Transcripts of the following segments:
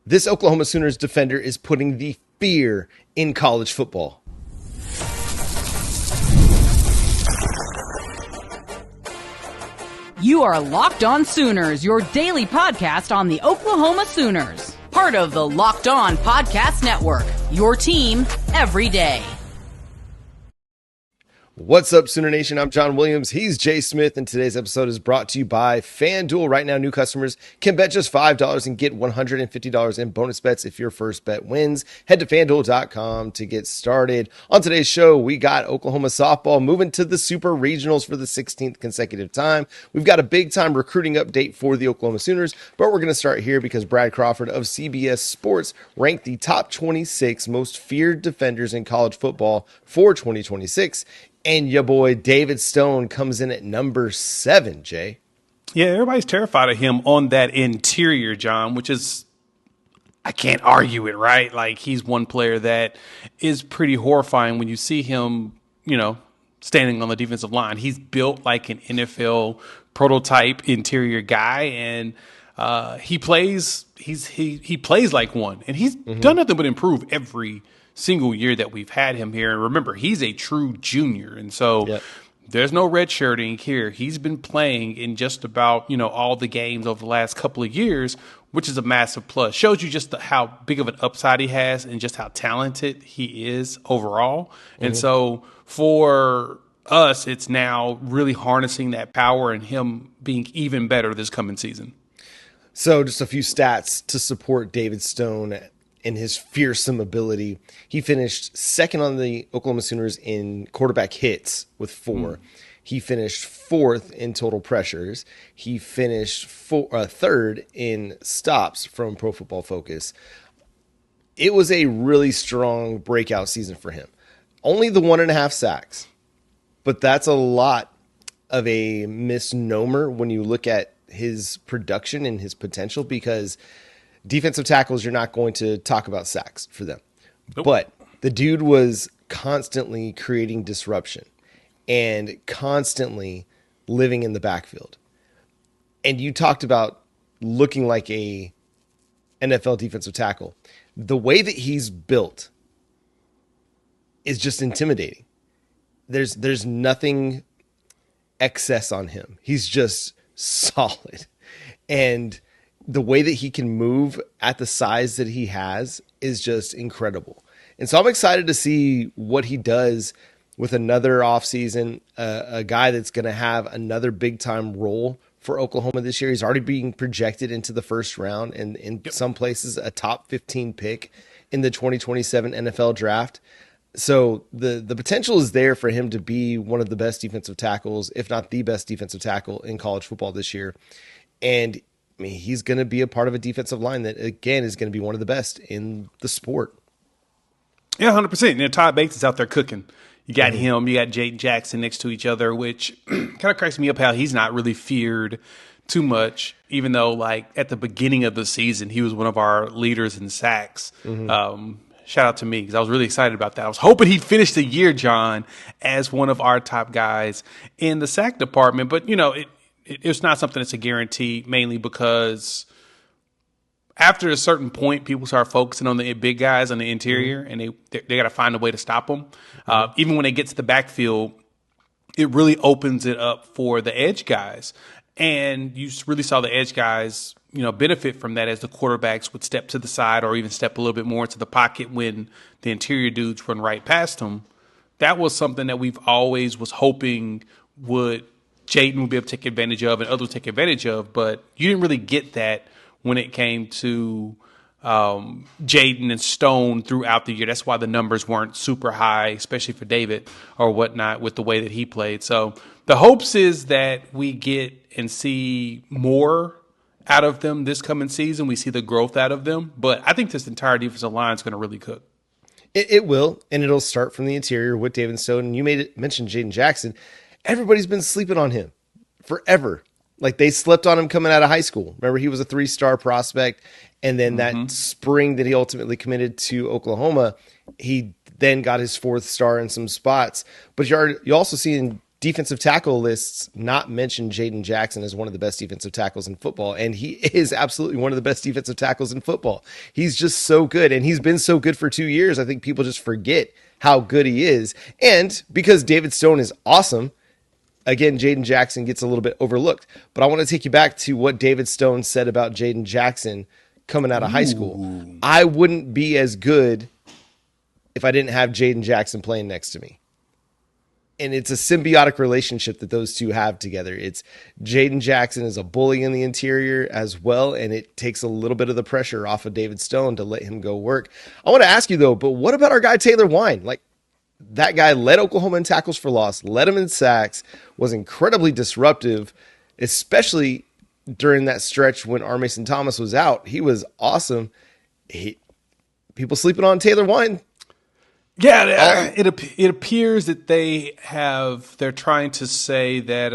This Oklahoma Sooners defender is putting the fear in college football. You are Locked On Sooners, your daily podcast on the Oklahoma Sooners. Part of the Locked On Podcast Network, your team every day. What's up, Sooner Nation? I'm John Williams. He's Jay Smith, and today's episode is brought to you by FanDuel. Right now, new customers can bet just $5 and get $150 in bonus bets if your first bet wins. Head to FanDuel.com to get started. On today's show, we got Oklahoma softball moving to the Super Regionals for the 16th consecutive time. We've got a big-time recruiting update for the Oklahoma Sooners, but we're going to start here because Brad Crawford of CBS Sports ranked the top 26 most feared defenders in college football for 2026. And your boy David Stone comes in at number 7, Jay. Yeah, everybody's terrified of him on that interior, John, which is, I can't argue it, right? Like, he's one player that is pretty horrifying when you see him, standing on the defensive line. He's built like an NFL prototype interior guy, and he plays like one. And he's done nothing but improve every single year that we've had him here. And remember, he's a true junior. And so there's no redshirting here. He's been playing in just about, all the games over the last couple of years, which is a massive plus. Shows you just how big of an upside he has and just how talented he is overall. And so for us, it's now really harnessing that power and him being even better this coming season. So just a few stats to support David Stone in his fearsome ability. He finished second on the Oklahoma Sooners in quarterback hits with 4. He finished 4th in total pressures. He finished 3rd in stops from Pro Football Focus. It was a really strong breakout season for him. Only the 1.5 sacks, but that's a lot of a misnomer when you look at his production and his potential, because defensive tackles, you're not going to talk about sacks for them. Nope. But the dude was constantly creating disruption and constantly living in the backfield. And you talked about looking like a NFL defensive tackle. The way that he's built is just intimidating. There's nothing excess on him. He's just solid. And the way that he can move at the size that he has is just incredible. And so I'm excited to see what he does with another offseason, a guy that's going to have another big-time role for Oklahoma this year. He's already being projected into the first round, and in some places a top 15 pick in the 2027 NFL draft. So the potential is there for him to be one of the best defensive tackles, if not the best defensive tackle in college football this year. And he's going to be a part of a defensive line that, again, is going to be one of the best in the sport. Yeah, 100%. And Todd Bates is out there cooking. You got him, you got Jaden Jackson next to each other, which kind of cracks me up how he's not really feared too much, even though, like, at the beginning of the season, he was one of our leaders in sacks. Shout out to me, because I was really excited about that. I was hoping he'd finish the year, John, as one of our top guys in the sack department. But, it's not something that's a guarantee, mainly because after a certain point, people start focusing on the big guys on the interior, and they got to find a way to stop them. Even when they get to the backfield, it really opens it up for the edge guys. And you really saw the edge guys, benefit from that as the quarterbacks would step to the side or even step a little bit more into the pocket when the interior dudes run right past them. That was something that we've always was hoping Jaden would be able to take advantage of and others would take advantage of, but you didn't really get that when it came to Jaden and Stone throughout the year. That's why the numbers weren't super high, especially for David or whatnot, with the way that he played. So the hopes is that we get and see more out of them this coming season. We see the growth out of them, but I think this entire defensive line is going to really cook. It will, and it'll start from the interior with David Stone. And you mentioned Jaden Jackson. Everybody's been sleeping on him forever. Like, they slept on him coming out of high school. Remember, he was a 3-star prospect. And then that spring that he ultimately committed to Oklahoma, he then got his 4th star in some spots. But you also see defensive tackle lists not mention Jaden Jackson as one of the best defensive tackles in football. And he is absolutely one of the best defensive tackles in football. He's just so good. And he's been so good for 2 years. I think people just forget how good he is. And because David Stone is awesome, again, Jaden Jackson gets a little bit overlooked. But I want to take you back to what David Stone said about Jaden Jackson coming out of high school. I wouldn't be as good if I didn't have Jaden Jackson playing next to me. And it's a symbiotic relationship that those two have together. It's Jaden Jackson is a bully in the interior as well, and it takes a little bit of the pressure off of David Stone to let him go work. I want to ask you, though, but what about our guy Taylor Wein? Like, that guy led Oklahoma in tackles for loss, led him in sacks, was incredibly disruptive, especially during that stretch when R. Mason Thomas was out. He was awesome. People sleeping on Taylor Wein. Yeah, it appears that they're trying to say that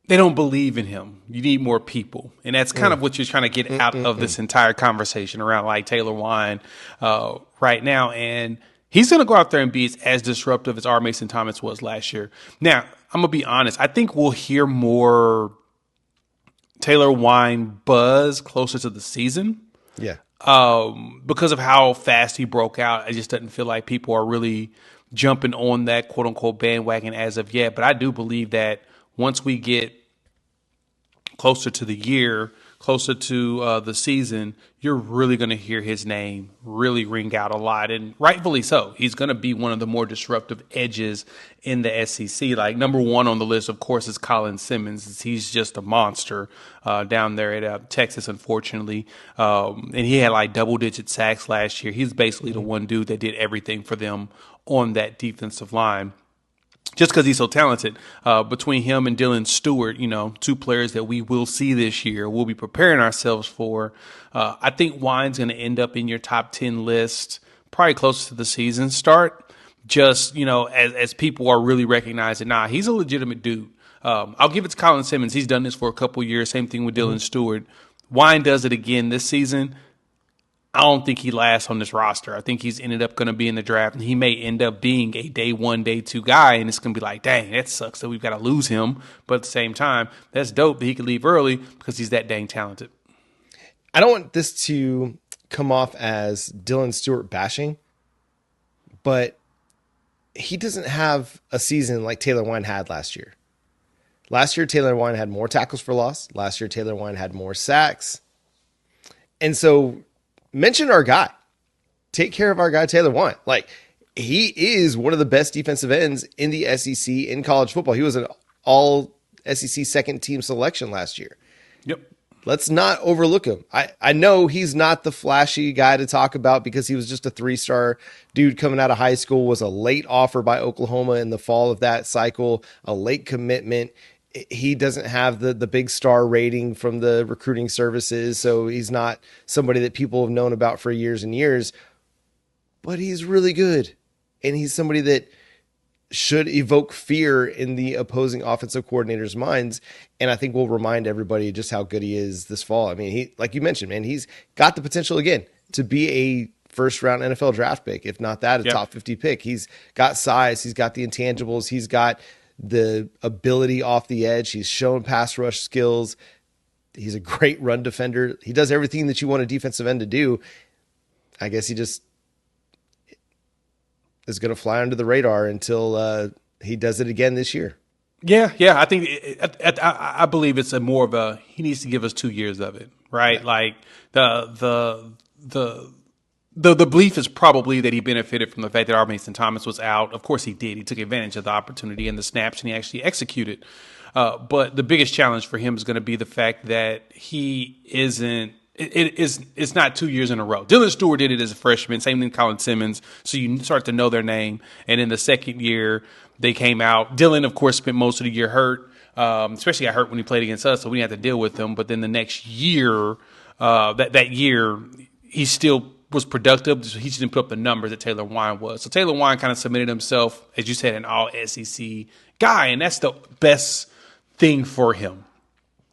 they don't believe in him. You need more people. And that's kind of what you're trying to get out of this entire conversation around like Taylor Wein right now. And he's going to go out there and be as disruptive as R. Mason Thomas was last year. Now, I'm going to be honest. I think we'll hear more Taylor Wein buzz closer to the season. Yeah. Because of how fast he broke out, it just doesn't feel like people are really jumping on that quote unquote bandwagon as of yet. But I do believe that once we get closer to the year, closer to the season, you're really going to hear his name really ring out a lot, and rightfully so. He's going to be one of the more disruptive edges in the SEC. Like number one on the list, of course, is Colin Simmons. He's just a monster down there at Texas, unfortunately. And he had like double-digit sacks last year. He's basically the one dude that did everything for them on that defensive line. Just because he's so talented. Between him and Dylan Stewart, two players that we will see this year, we'll be preparing ourselves for. I think Wein's going to end up in your top 10 list probably close to the season start. Just, as people are really recognizing, he's a legitimate dude. I'll give it to Colin Simmons. He's done this for a couple years. Same thing with Dylan Stewart. Wein does it again this season. I don't think he lasts on this roster. I think he's ended up going to be in the draft, and he may end up being a day one, day two guy, and it's going to be like, dang, that sucks that we've got to lose him. But at the same time, that's dope that he could leave early because he's that dang talented. I don't want this to come off as Dylan Stewart bashing, but he doesn't have a season like Taylor Wein had last year. Last year, Taylor Wein had more tackles for loss. Last year, Taylor Wein had more sacks. And so mention our guy. Take care of our guy, Taylor Wein. Like, he is one of the best defensive ends in the SEC in college football. He was an all SEC second team selection last year. Yep. Let's not overlook him. I know he's not the flashy guy to talk about because he was just a 3-star dude coming out of high school, was a late offer by Oklahoma in the fall of that cycle, a late commitment. He doesn't have the big star rating from the recruiting services, so he's not somebody that people have known about for years and years, but he's really good. And he's somebody that should evoke fear in the opposing offensive coordinators' minds. And I think we'll remind everybody just how good he is this fall. I mean, he, like you mentioned, man, he's got the potential again to be a first-round NFL draft pick, if not that, a top 50 pick. He's got size. He's got the intangibles. He's got the ability off the edge. He's shown pass rush skills. He's a great run defender. He does everything that you want a defensive end to do. I guess he just is going to fly under the radar until he does it again this year. Yeah. I think I believe it's more of a he needs to give us 2 years of it, right? Yeah. Like the belief is probably that he benefited from the fact that R. Mason Thomas was out. Of course he did. He took advantage of the opportunity and the snaps, and he actually executed. But the biggest challenge for him is going to be the fact that he isn't. It's not 2 years in a row. Dylan Stewart did it as a freshman. Same thing Colin Simmons. So you start to know their name. And in the second year, they came out. Dylan, of course, spent most of the year hurt. Especially got hurt when he played against us, so we didn't have to deal with him. But then the next year, that year, he still was productive. He just didn't put up the numbers that Taylor Wein was. So Taylor Wein kind of submitted himself, as you said, an all SEC guy. And that's the best thing for him.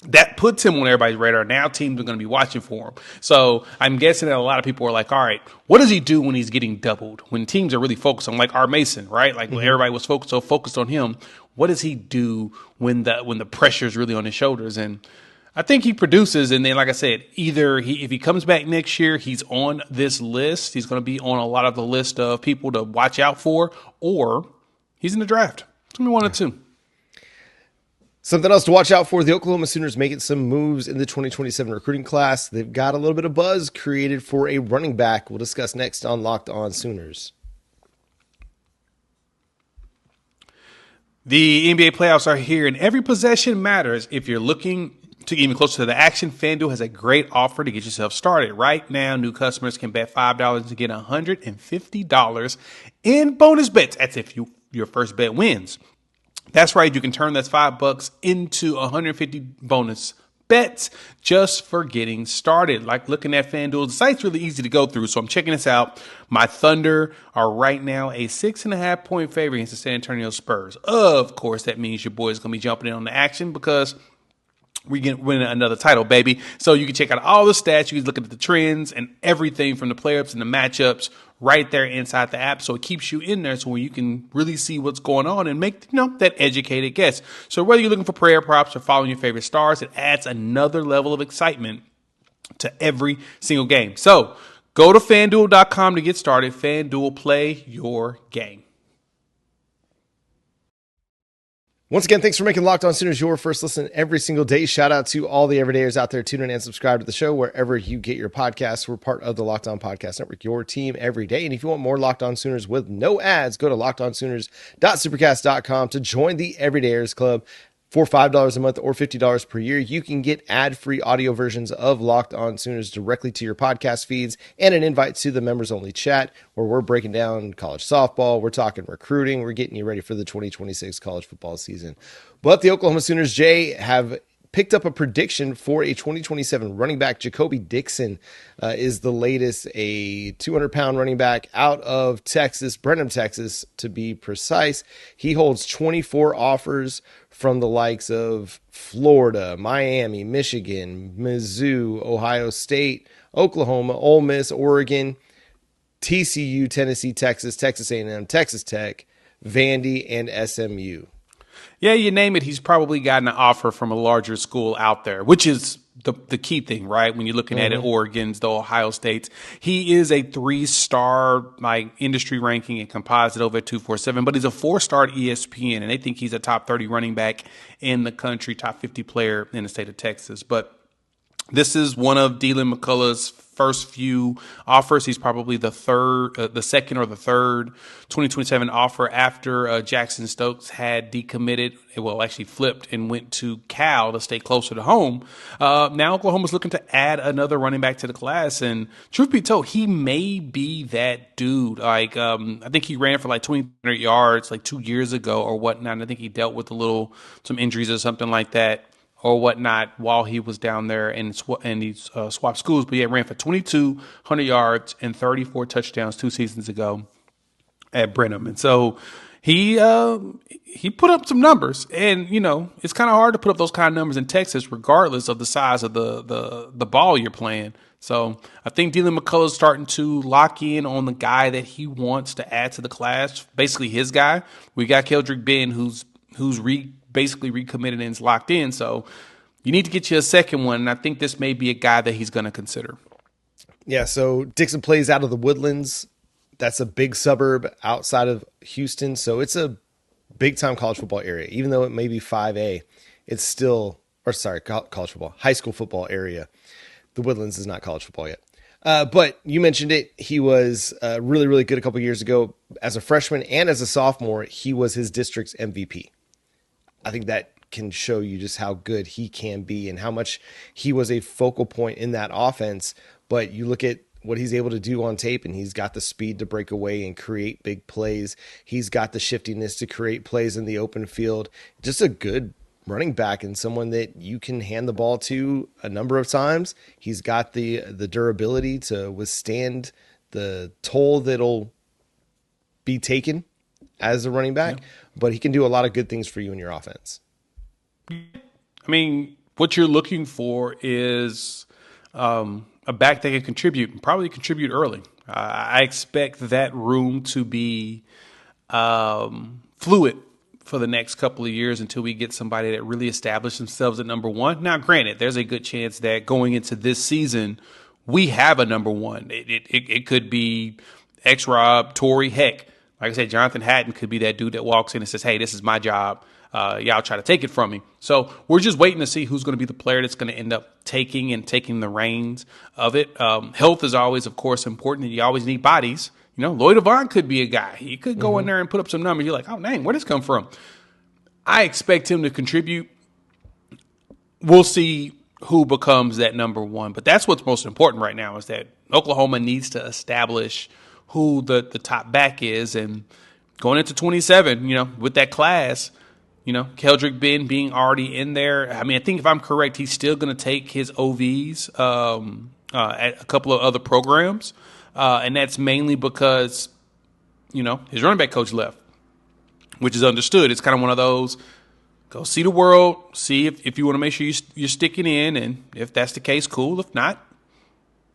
that puts him on everybody's radar. Now teams are going to be watching for him. So I'm guessing that a lot of people are like, all right, what does he do when he's getting doubled? When teams are really focused on, like R. Mason, right? Like everybody was focused on him. What does he do when the pressure is really on his shoulders? And I think he produces. And then, like I said, either if he comes back next year, he's on this list. He's going to be on a lot of the list of people to watch out for, or he's in the draft. It's going to be one or two. Something else to watch out for, the Oklahoma Sooners making some moves in the 2027 recruiting class. They've got a little bit of buzz created for a running back. We'll discuss next on Locked On Sooners. The NBA playoffs are here, and every possession matters. If you're looking to get even closer to the action, FanDuel has a great offer to get yourself started. Right now, new customers can bet $5 to get $150 in bonus bets. That's if your first bet wins. That's right. You can turn that $5 into 150 bonus bets just for getting started. Like looking at FanDuel, the site's really easy to go through. So I'm checking this out. My Thunder are right now a 6.5-point favorite against the San Antonio Spurs. Of course, that means your boy's going to be jumping in on the action because we can win another title, baby. So you can check out all the stats. You can look at the trends and everything from the player-ups and the matchups right there inside the app. So it keeps you in there so where you can really see what's going on and make, that educated guess. So whether you're looking for prayer props or following your favorite stars, it adds another level of excitement to every single game. So go to FanDuel.com to get started. FanDuel, play your game. Once again, thanks for making Locked On Sooners your first listen every single day. Shout out to all the everydayers out there. Tune in and subscribe to the show wherever you get your podcasts. We're part of the Locked On Podcast Network, your team every day. And if you want more Locked On Sooners with no ads, go to lockedonsooners.supercast.com to join the Everydayers Club. For $5 a month or $50 per year, you can get ad-free audio versions of Locked On Sooners directly to your podcast feeds and an invite to the members-only chat where we're breaking down college softball, we're talking recruiting, we're getting you ready for the 2026 college football season. But the Oklahoma Sooners, Jay, have picked up a prediction for a 2027 running back. Jakoby Dixon is the latest, a 200-pound running back out of Texas, Brenham, Texas, to be precise. He holds 24 offers from the likes of Florida, Miami, Michigan, Mizzou, Ohio State, Oklahoma, Ole Miss, Oregon, TCU, Tennessee, Texas, Texas A&M, Texas Tech, Vandy, and SMU. Yeah, you name it, he's probably gotten an offer from a larger school out there, which is the key thing, right? When you're looking at it, Oregon's, the Ohio States. He is a 3-star industry ranking and composite over at 247, but he's a 4-star at ESPN, and they think he's a top 30 running back in the country, top 50 player in the state of Texas. But this is one of Dylan McCullough's first few offers. He's probably the second or the third 2027 offer after Jackson Stokes had decommitted, actually flipped and went to Cal to stay closer to home. Now Oklahoma's looking to add another running back to the class, and truth be told, he may be that dude. I think he ran for 2,300 yards 2 years ago or whatnot, and I think he dealt with some injuries or something like that or whatnot while he was down there and he swapped schools. But he ran for 2,200 yards and 34 touchdowns 2 seasons ago at Brenham. And so he put up some numbers. And, it's kind of hard to put up those kind of numbers in Texas regardless of the size of the ball you're playing. So I think Dylan McCullough's starting to lock in on the guy that he wants to add to the class, basically his guy. We got Keldrick Ben, who's basically recommitted and is locked in. So you need to get you a second one. And I think this may be a guy that he's going to consider. Yeah. So Dixon plays out of the Woodlands. That's a big suburb outside of Houston. So it's a big time college football area, even though it may be 5A, it's still, college football, high school football area. The Woodlands is not college football yet. But you mentioned it. He was really, really good a couple years ago. As a freshman and as a sophomore, he was his district's MVP. I think that can show you just how good he can be and how much he was a focal point in that offense. But you look at what he's able to do on tape, and he's got the speed to break away and create big plays. He's got the shiftiness to create plays in the open field. Just a good running back and someone that you can hand the ball to a number of times. He's got the durability to withstand the toll that'll be taken as a running back, but he can do a lot of good things for you in your offense. I mean, what you're looking for is a back that can contribute, and probably contribute early. I expect that room to be fluid for the next couple of years until we get somebody that really established themselves at number one. Now, granted, there's a good chance that going into this season, we have a number one. It could be X-Rob, Torrey, heck. Like I said, Jonathan Hatton could be that dude that walks in and says, hey, this is my job. Y'all try to take it from me. So we're just waiting to see who's going to be the player that's going to end up taking the reins of it. Health is always, of course, important. You always need bodies. You know, Lloyd Avant could be a guy. He could go in there and put up some numbers. You're like, oh, dang, where did this come from? I expect him to contribute. We'll see who becomes that number one. But that's what's most important right now is that Oklahoma needs to establish who the top back is. And going into 27, you know, with that class, you know, Keldrick Ben being already in there. I mean, I think if I'm correct, he's still going to take his OVs at a couple of other programs. And that's mainly because, you know, his running back coach left, which is understood. It's kind of one of those, go see the world, see if you want to make sure you're sticking in. And if that's the case, cool. If not,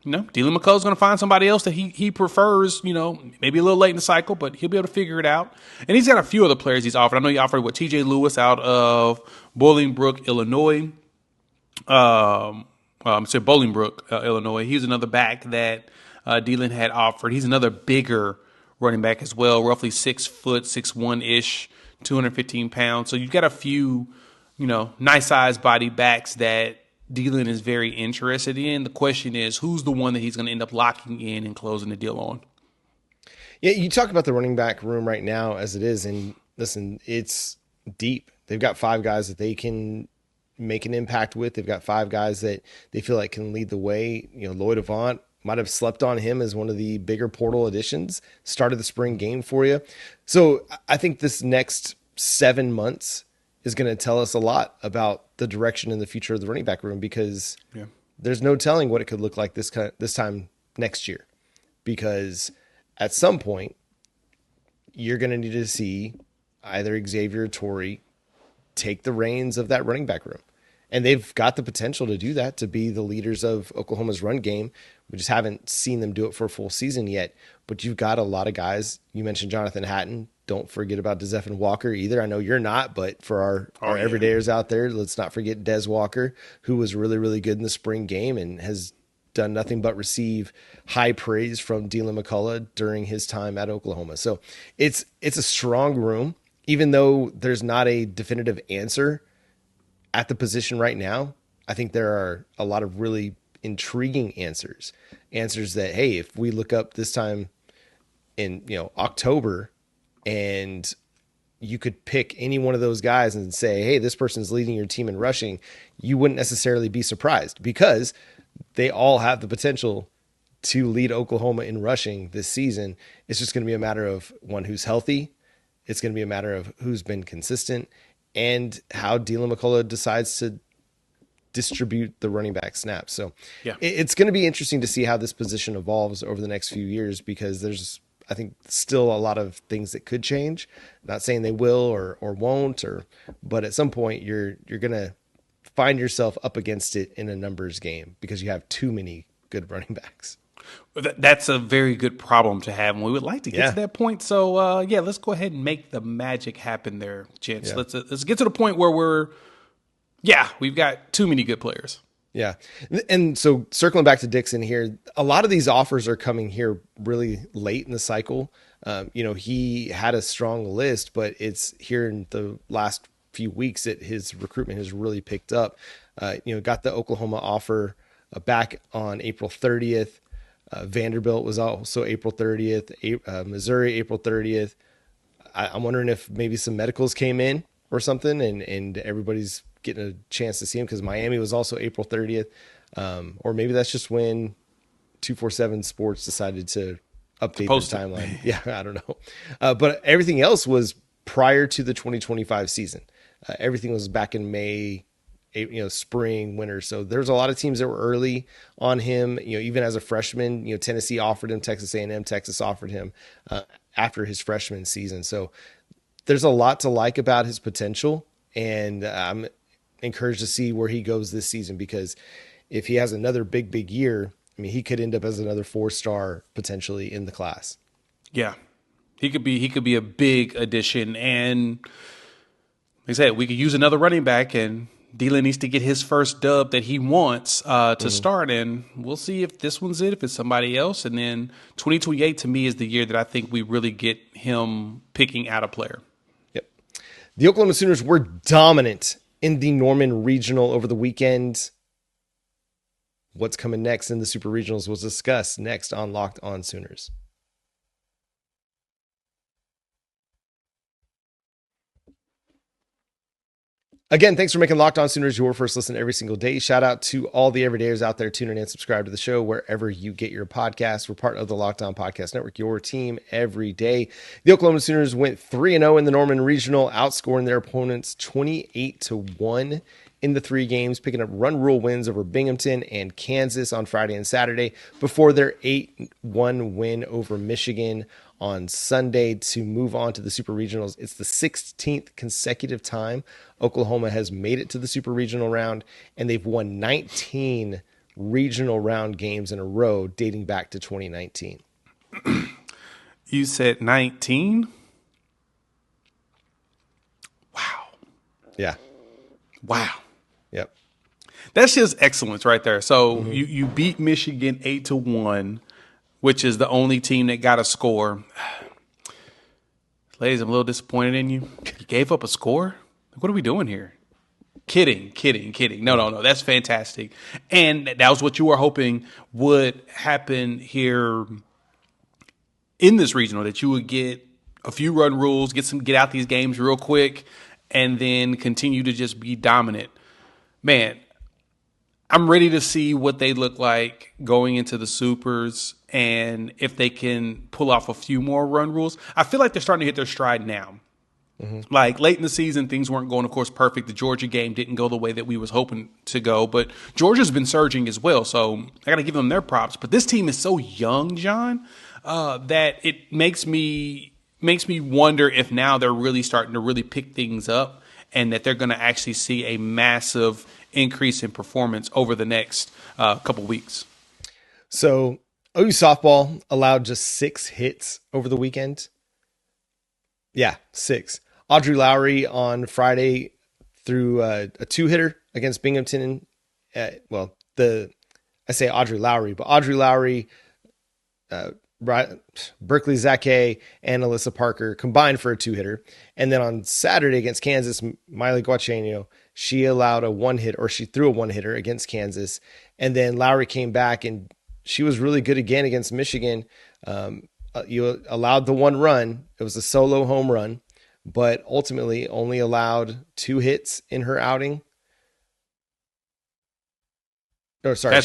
you know, Dylan McCullough's going to find somebody else that he prefers, you know, maybe a little late in the cycle, but he'll be able to figure it out. And he's got a few other players he's offered. I know he offered TJ Lewis out of Bolingbrook, Illinois. Bolingbrook, Illinois. He's another back that Dylan had offered. He's another bigger running back as well, roughly 6 foot, 6'1"-ish, 215 pounds. So you've got a few, you know, nice sized body backs that Dylan is very interested in. The question is, who's the one that he's going to end up locking in and closing the deal on? Yeah, you talk about the running back room right now as it is, and listen, it's deep. They've got 5 guys that they can make an impact with. They've got 5 guys that they feel like can lead the way. You know, Lloyd Avant, might have slept on him as one of the bigger portal additions, started the spring game for you. So I think this next 7 months is going to tell us a lot about the direction and the future of the running back room, because there's no telling what it could look like this time next year, because at some point you're going to need to see either Xavier or Torrey take the reins of that running back room. And they've got the potential to do that, to be the leaders of Oklahoma's run game. We just haven't seen them do it for a full season yet. But you've got a lot of guys. You mentioned Jonathan Hatton. Don't forget about Dezeffin Walker either. I know you're not, but for our everydayers out there, let's not forget Des Walker, who was really, really good in the spring game and has done nothing but receive high praise from Dylan McCullough during his time at Oklahoma. So it's a strong room, even though there's not a definitive answer at the position right now. I think there are a lot of really intriguing answers that, hey, if we look up this time in, you know, October, and you could pick any one of those guys and say, hey, this person's leading your team in rushing, you wouldn't necessarily be surprised, because they all have the potential to lead Oklahoma in rushing this season. It's just going to be a matter of, one, who's healthy. It's going to be a matter of who's been consistent, and how Dylan McCullough decides to distribute the running back snaps. So it's going to be interesting to see how this position evolves over the next few years, because there's, I think, still a lot of things that could change. Not saying they will or won't, but at some point you're going to find yourself up against it in a numbers game, because you have too many good running backs. That's a very good problem to have, and we would like to get to that point. So, let's go ahead and make the magic happen there, gents. Yeah. Let's get to the point where we've got too many good players. Yeah. And so circling back to Dixon here, a lot of these offers are coming here really late in the cycle. You know, he had a strong list, but it's here in the last few weeks that his recruitment has really picked up. You know, got the Oklahoma offer back on April 30th. Vanderbilt was also April 30th, Missouri, April 30th. I'm wondering if maybe some medicals came in or something, and everybody's getting a chance to see him, because Miami was also April 30th. Or maybe that's just when 247 Sports decided to update the timeline. Yeah, I don't know. But everything else was prior to the 2025 season. Everything was back in May, you know, spring, winter. So there's a lot of teams that were early on him. You know, even as a freshman, you know, Tennessee offered him, Texas A&M, Texas offered him after his freshman season. So there's a lot to like about his potential, and I'm encouraged to see where he goes this season, because if he has another big year, I mean, he could end up as another 4-star potentially in the class. Yeah, he could be a big addition, and like I said, we could use another running back, and Dylan needs to get his first dub that he wants to start, and we'll see if this one's it, if it's somebody else. And then 2028 to me is the year that I think we really get him picking out a player. Yep. The Oklahoma Sooners were dominant in the Norman Regional over the weekend. What's coming next in the Super Regionals was discussed next on Locked On Sooners. Again, thanks for making Locked On Sooners your first listen every single day. Shout out to all the everydayers out there tuning in and subscribe to the show wherever you get your podcasts. We're part of the Locked On Podcast Network, your team every day. The Oklahoma Sooners went 3-0 in the Norman Regional, outscoring their opponents 28-1 in the 3 games, picking up run rule wins over Binghamton and Kansas on Friday and Saturday before their 8-1 win over Michigan on Sunday to move on to the Super Regionals. It's the 16th consecutive time Oklahoma has made it to the Super Regional round, and they've won 19 regional round games in a row dating back to 2019. You said 19? Wow. Yeah. Wow. Yep. That's just excellence right there. So you beat Michigan 8-1, which is the only team that got a score. Ladies, I'm a little disappointed in you. You gave up a score? What are we doing here? Kidding. No. That's fantastic. And that was what you were hoping would happen here in this regional, that you would get a few run rules, get out these games real quick, and then continue to just be dominant. Man, I'm ready to see what they look like going into the Supers, and if they can pull off a few more run rules. I feel like they're starting to hit their stride now. Like late in the season, things weren't going, of course, perfect. The Georgia game didn't go the way that we was hoping to go, but Georgia's been surging as well. So I got to give them their props. But this team is so young, John, that it makes me wonder if now they're really starting to really pick things up, and that they're going to actually see a massive increase in performance over the next couple weeks. So OU softball allowed just 6 hits over the weekend. Yeah, 6. Audrey Lowry on Friday threw a 2-hitter against Binghamton. I say Audrey Lowry, but Audrey Lowry, Berkeley Zake, and Alyssa Parker combined for a 2-hitter. And then on Saturday against Kansas, Miley Guachenio, she allowed a 1-hit, or she threw a 1-hitter against Kansas. And then Lowry came back and she was really good again against Michigan. You allowed the 1 run. It was a solo home run, but ultimately only allowed 2 hits in her outing. Oh, sorry.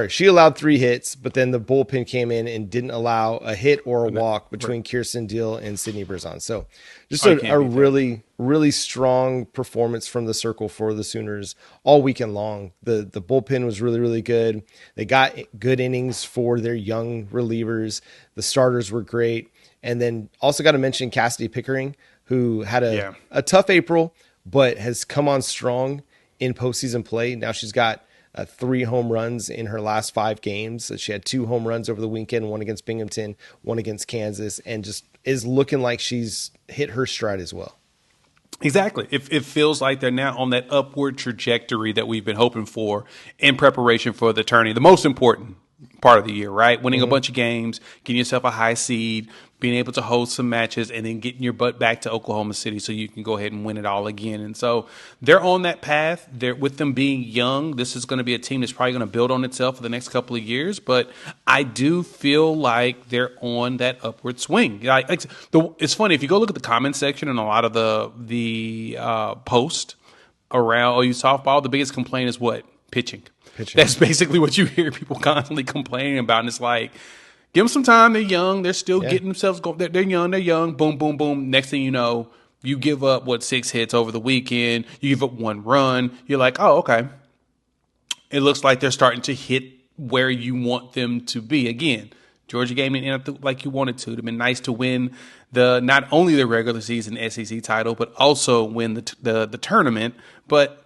She allowed 3 hits, but then the bullpen came in and didn't allow a hit or a walk between Kirsten Deal and Sydney Berzon. So just a really, really strong performance from the circle for the Sooners all weekend long. The bullpen was really, really good. They got good innings for their young relievers. The starters were great. And then also got to mention Cassidy Pickering, who had a tough April, but has come on strong in postseason play. Now she's got 3 home runs in her last 5 games. She had 2 home runs over the weekend, 1 against Binghamton, 1 against Kansas, and just is looking like she's hit her stride as well. Exactly. It feels like they're now on that upward trajectory that we've been hoping for in preparation for the tourney, the most important part of the year, right? Winning a bunch of games, getting yourself a high seed, being able to host some matches, and then getting your butt back to Oklahoma City so you can go ahead and win it all again. And so they're on that path. With them being young, this is going to be a team that's probably going to build on itself for the next couple of years. But I do feel like they're on that upward swing. It's funny, if you go look at the comment section and a lot of the posts around OU softball, the biggest complaint is what? Pitching. That's basically what you hear people constantly complaining about. And it's like, give them some time. They're young. They're still getting themselves going. They're young. Boom, boom, boom. Next thing you know, you give up, 6 hits over the weekend. You give up 1 run. You're like, oh, okay. It looks like they're starting to hit where you want them to be. Again, Georgia game didn't end up like you wanted to. It would have been nice to win not only the regular season SEC title, but also win the tournament. But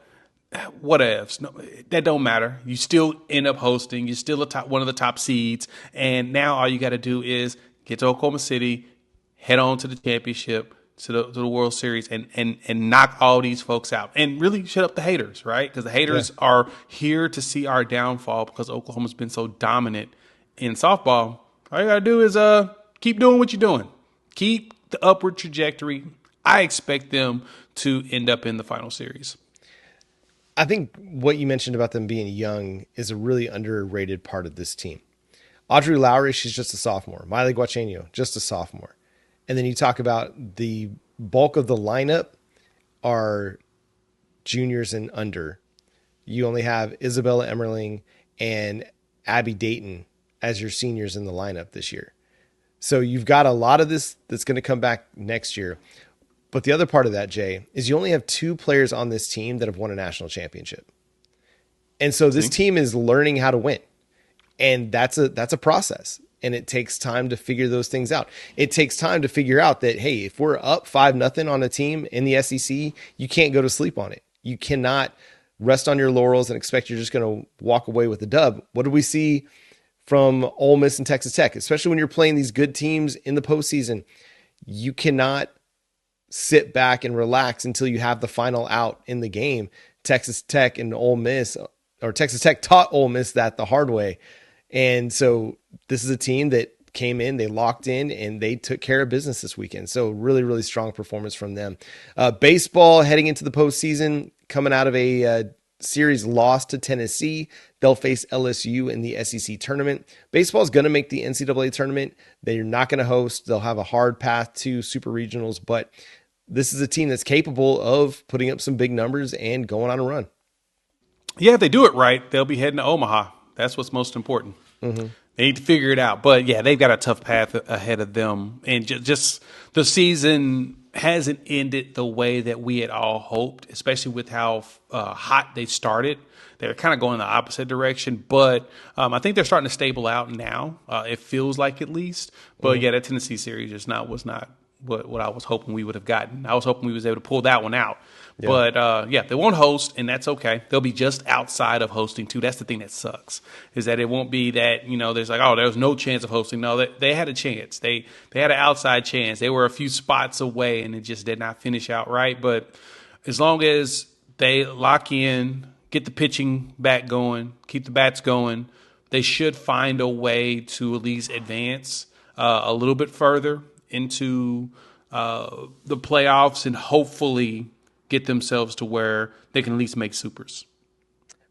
whatevs. No, that don't matter. You still end up hosting. You're still one of the top seeds. And now all you got to do is get to Oklahoma City, head on to the championship, to the World Series, and knock all these folks out. And really shut up the haters, right? Because the haters are here to see our downfall because Oklahoma's been so dominant in softball. All you got to do is keep doing what you're doing. Keep the upward trajectory. I expect them to end up in the final series. I think what you mentioned about them being young is a really underrated part of this team. Audrey Lowry, she's just a sophomore. Miley Guacheño, just a sophomore. And then you talk about the bulk of the lineup are juniors and under. You only have Isabella Emmerling and Abby Dayton as your seniors in the lineup this year. So you've got a lot of this that's going to come back next year. But the other part of that, Jay, is you only have 2 players on this team that have won a national championship. And so this team is learning how to win. And that's a process. And it takes time to figure those things out. It takes time to figure out that, hey, if we're up 5-0 on a team in the SEC, you can't go to sleep on it. You cannot rest on your laurels and expect you're just going to walk away with a dub. What did we see from Ole Miss and Texas Tech? Especially when you're playing these good teams in the postseason, you cannot sit back and relax until you have the final out in the game. Texas Tech and Ole Miss, or Texas Tech taught Ole Miss that the hard way. And so this is a team that came in, they locked in, and they took care of business this weekend. So really, really strong performance from them. Baseball heading into the postseason, coming out of a series loss to Tennessee. They'll face LSU in the SEC tournament. Baseball is going to make the NCAA tournament. They're not going to host. They'll have a hard path to super regionals, but this is a team that's capable of putting up some big numbers and going on a run. Yeah, if they do it right, they'll be heading to Omaha. That's what's most important. Mm-hmm. They need to figure it out. But, yeah, they've got a tough path ahead of them. And just the season hasn't ended the way that we had all hoped, especially with how hot they started. They're kind of going the opposite direction. But I think they're starting to stable out now. It feels like at least. But, yeah, that Tennessee series just was not what I was hoping we would have gotten. I was hoping we was able to pull that one out. Yeah. But, yeah, they won't host, and that's okay. They'll be just outside of hosting, too. That's the thing that sucks, is that it won't be that, there's like, oh, there's no chance of hosting. No, they had a chance. They had an outside chance. They were a few spots away, and it just did not finish out right. But as long as they lock in, get the pitching back going, keep the bats going, they should find a way to at least advance a little bit further into the playoffs and hopefully get themselves to where they can at least make supers.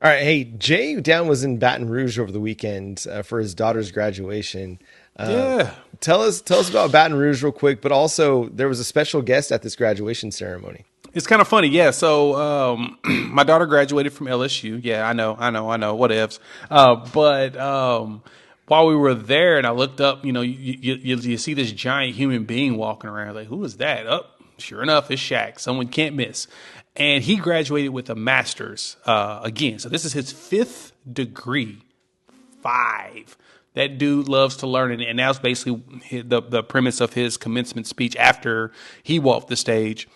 All right. Hey, Jay Down was in Baton Rouge over the weekend for his daughter's graduation. Yeah. Tell us about Baton Rouge real quick, but also there was a special guest at this graduation ceremony. It's kind of funny. Yeah. So my daughter graduated from LSU. Yeah, I know. Whatevs. But while we were there and I looked up, you see this giant human being walking around. Like, who is that? Sure enough, it's Shaq. Someone can't miss. And he graduated with a master's again. So this is his 5th degree. 5. That dude loves to learn. And that was basically the premise of his commencement speech after he walked the stage.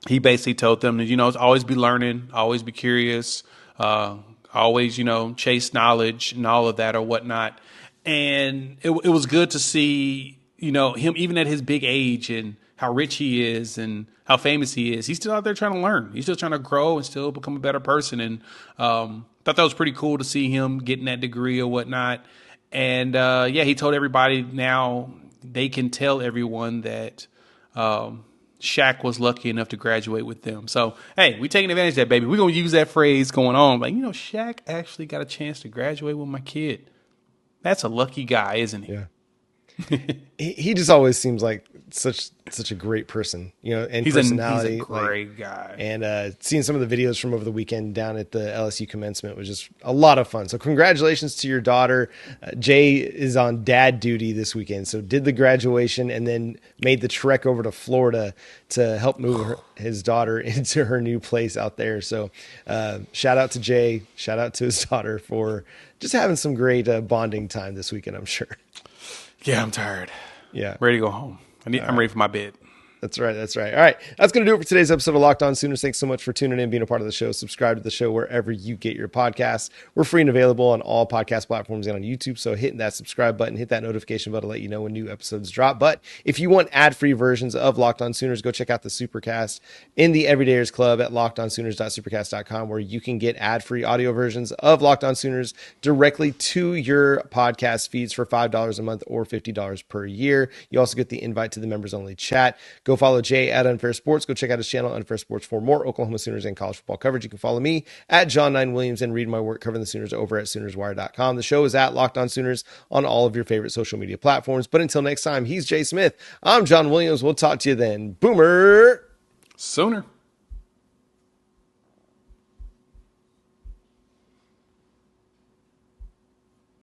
He basically told them that, always be learning, always be curious, always, chase knowledge and all of that or whatnot. And it was good to see, him even at his big age and how rich he is and how famous he is. He's still out there trying to learn. He's still trying to grow and still become a better person. And thought that was pretty cool to see him getting that degree or whatnot. And, yeah, he told everybody now they can tell everyone that Shaq was lucky enough to graduate with them. So, hey, we taking advantage of that, baby. We're going to use that phrase going on. Like, Shaq actually got a chance to graduate with my kid. That's a lucky guy, isn't he? Yeah. he just always seems like such a great person, and he's personality. He's a great guy. And seeing some of the videos from over the weekend down at the LSU commencement was just a lot of fun. So congratulations to your daughter. Jay is on dad duty this weekend, so did the graduation and then made the trek over to Florida to help move his daughter into her new place out there. So shout out to Jay, shout out to his daughter for just having some great bonding time this weekend, I'm sure. Yeah, I'm tired. Yeah. Ready to go home. I'm ready for my bed. That's right. All right. That's going to do it for today's episode of Locked On Sooners. Thanks so much for tuning in, being a part of the show. Subscribe to the show wherever you get your podcasts. We're free and available on all podcast platforms and on YouTube. So hitting that subscribe button, hit that notification button to let you know when new episodes drop. But if you want ad-free versions of Locked On Sooners, go check out the Supercast in the Everydayers Club at lockedonsooners.supercast.com, where you can get ad-free audio versions of Locked On Sooners directly to your podcast feeds for $5 a month or $50 per year. You also get the invite to the members-only chat. Go follow Jay at Unfair Sports. Go check out his channel, Unfair Sports, for more Oklahoma Sooners and college football coverage. You can follow me at John9Williams and read my work covering the Sooners over at SoonersWire.com. The show is at Locked On Sooners on all of your favorite social media platforms. But until next time, he's Jay Smith. I'm John Williams. We'll talk to you then. Boomer! Sooner.